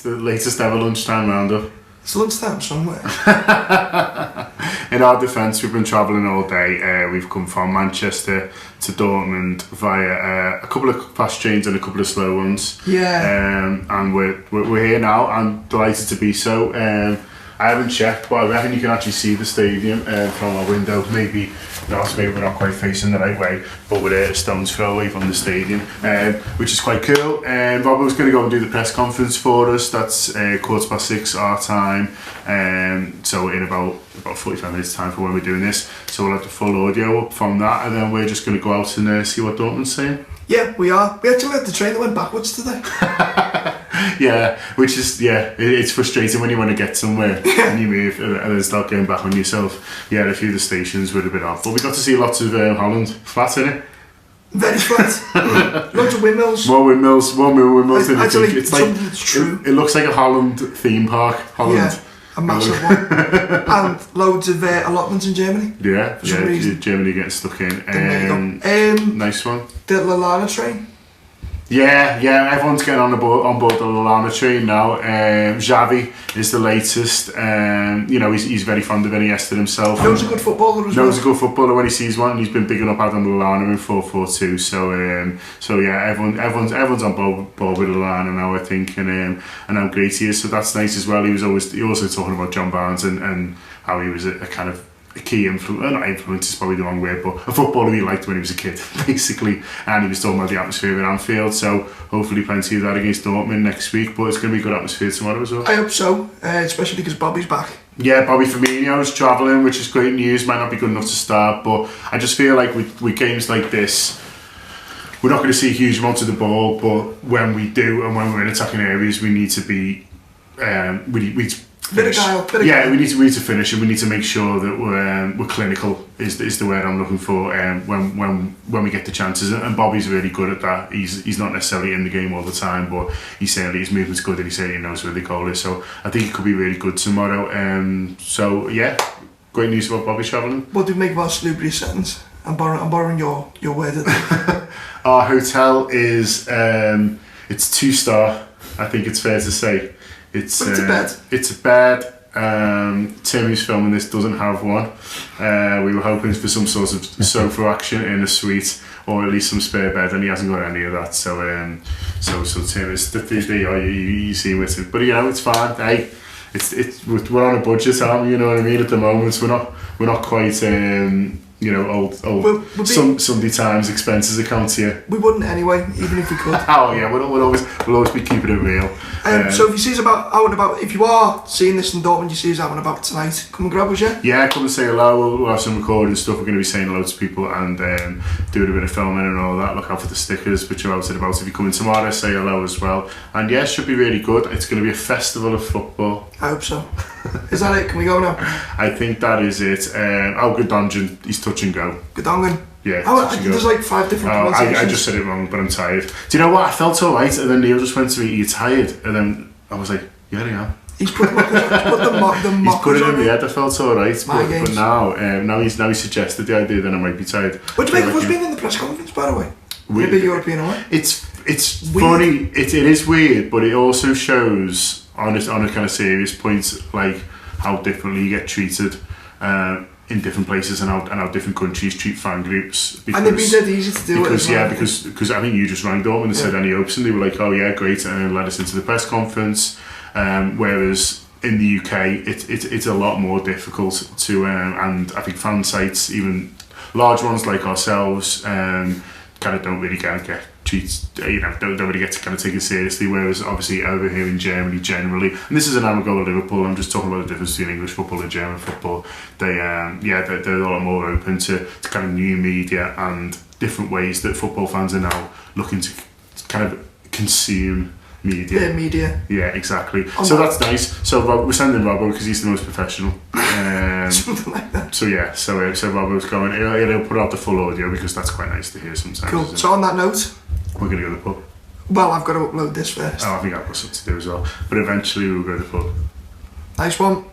the latest ever lunchtime roundup. It's lunchtime somewhere. In our defence, we've been travelling all day. We've come from Manchester to Dortmund via a couple of fast trains and a couple of slow ones. Yeah. And we're here now. I'm delighted to be so. I haven't checked, but I reckon you can actually see the stadium from our window. Maybe we're not quite facing the right way, but we're a stone's throw away from the stadium, which is quite cool. Robert's going to go and do the press conference for us. That's 6:15 our time. So in about 45 minutes time for when we're doing this. So we'll have the full audio up from that, and then we're just going to go out and see what Dortmund's saying. Yeah, we are. We actually had the train that went backwards today. Yeah, which is, it's frustrating when you want to get somewhere and you move and then start going back on yourself. Yeah, a few of the stations were a bit off, but we got to see lots of Holland. Flat, innit? Very flat. Loads of windmills. More windmills than you think. It's like, it's true. It looks like a Holland theme park. Holland. Yeah, a massive one. And loads of allotments in Germany. Yeah, Germany getting stuck in. Nice one. The Lallana train. Yeah, everyone's getting on board the Lallana train now. Xavi is the latest. He's very fond of Iniesta himself. Knows a good footballer as well. Knows a good footballer when he sees one. He's been bigging up Adam Lallana in 4-4-2. So yeah, everyone's on board with Lallana now, I think, and how great he is. So that's nice as well. He was also talking about John Barnes and how he was a kind of a key influence, not influence is probably the wrong word, but a footballer he liked when he was a kid, basically. And he was talking about the atmosphere in Anfield, so hopefully plenty of that against Dortmund next week, but it's going to be a good atmosphere tomorrow as well. I hope so, especially because Bobby's back. Yeah, Bobby Firmino is travelling, which is great news. Might not be good enough to start, but I just feel like with games like this, we're not going to see a huge amount of the ball, but when we do and when we're in attacking areas, we need to be finish. We need to finish, and we need to make sure that we're clinical. Is the word I'm looking for. When we get the chances, and Bobby's really good at that. He's not necessarily in the game all the time, but his movement's good, and he certainly knows where the goal is. So I think it could be really good tomorrow. So yeah, great news about Bobby travelling. What do you make of our salubrious sentence? I'm borrowing your word. Our hotel is it's 2-star. I think it's fair to say. It's a bed. It's a bed. Tim, who's filming this, doesn't have one. We were hoping for some sort of sofa action in a suite, or at least some spare bed, and he hasn't got any of that. So Tim is you see with it, but it's fine. Hey, we're on a budget, aren't we? You know what I mean? At the moment, we're not quite old Sunday Times expenses account here. We wouldn't anyway, even if we could. Oh yeah, we'll always be keeping it real. So if you see us out and about, if you are seeing this in Dortmund, you see us out and about tonight, come and grab us, yeah? Yeah, come and say hello. We'll have some recording stuff. We're going to be saying hello to people and doing a bit of filming and all that. Look out for the stickers, which are out and about. If you come in tomorrow, say hello as well. And yeah, it should be really good. It's going to be a festival of football. I hope so. Is that it? Can we go now? I think that is it. Gudongen, he's touch and go. Gudongen? Yeah. There's like 5 different pronunciations. I just said it wrong, but I'm tired. Do you know what? I felt alright, and then Neil just went to me, "Are you tired?" And then I was like, "Yeah, I am." He's put the mockers He's put it in my head. I felt alright, but now he's suggested the idea that I might be tired. What do you make of us being in the press conference, by the way? Maybe European away. It's funny. It is weird, but it also shows on a kind of serious point, like how differently you get treated in different places and how different countries treat fan groups. Because, and it'd be dead easy to do because I think you just rang Dortmund and said any hopes, and they were like, "Oh yeah, great," and then led us into the press conference. Whereas in the UK, it's a lot more difficult to, and I think fan sites, even large ones like ourselves, kind of don't really get treats, don't really get to kind of take it seriously. Whereas obviously over here in Germany, generally, and this is an amago of Liverpool, I'm just talking about the difference between English football and German football. They're a lot more open to kind of new media and different ways that football fans are now looking to kind of consume media. Yeah, exactly. So that's nice. So we're sending Robbo because he's the most professional. Something like that. So yeah, so Robbo's going. He'll put out the full audio because that's quite nice to hear sometimes. Cool. So on that note, we're going to go to the pub. Well, I've got to upload this first. Oh, I think I've got something to do as well. But eventually we'll go to the pub. Nice one.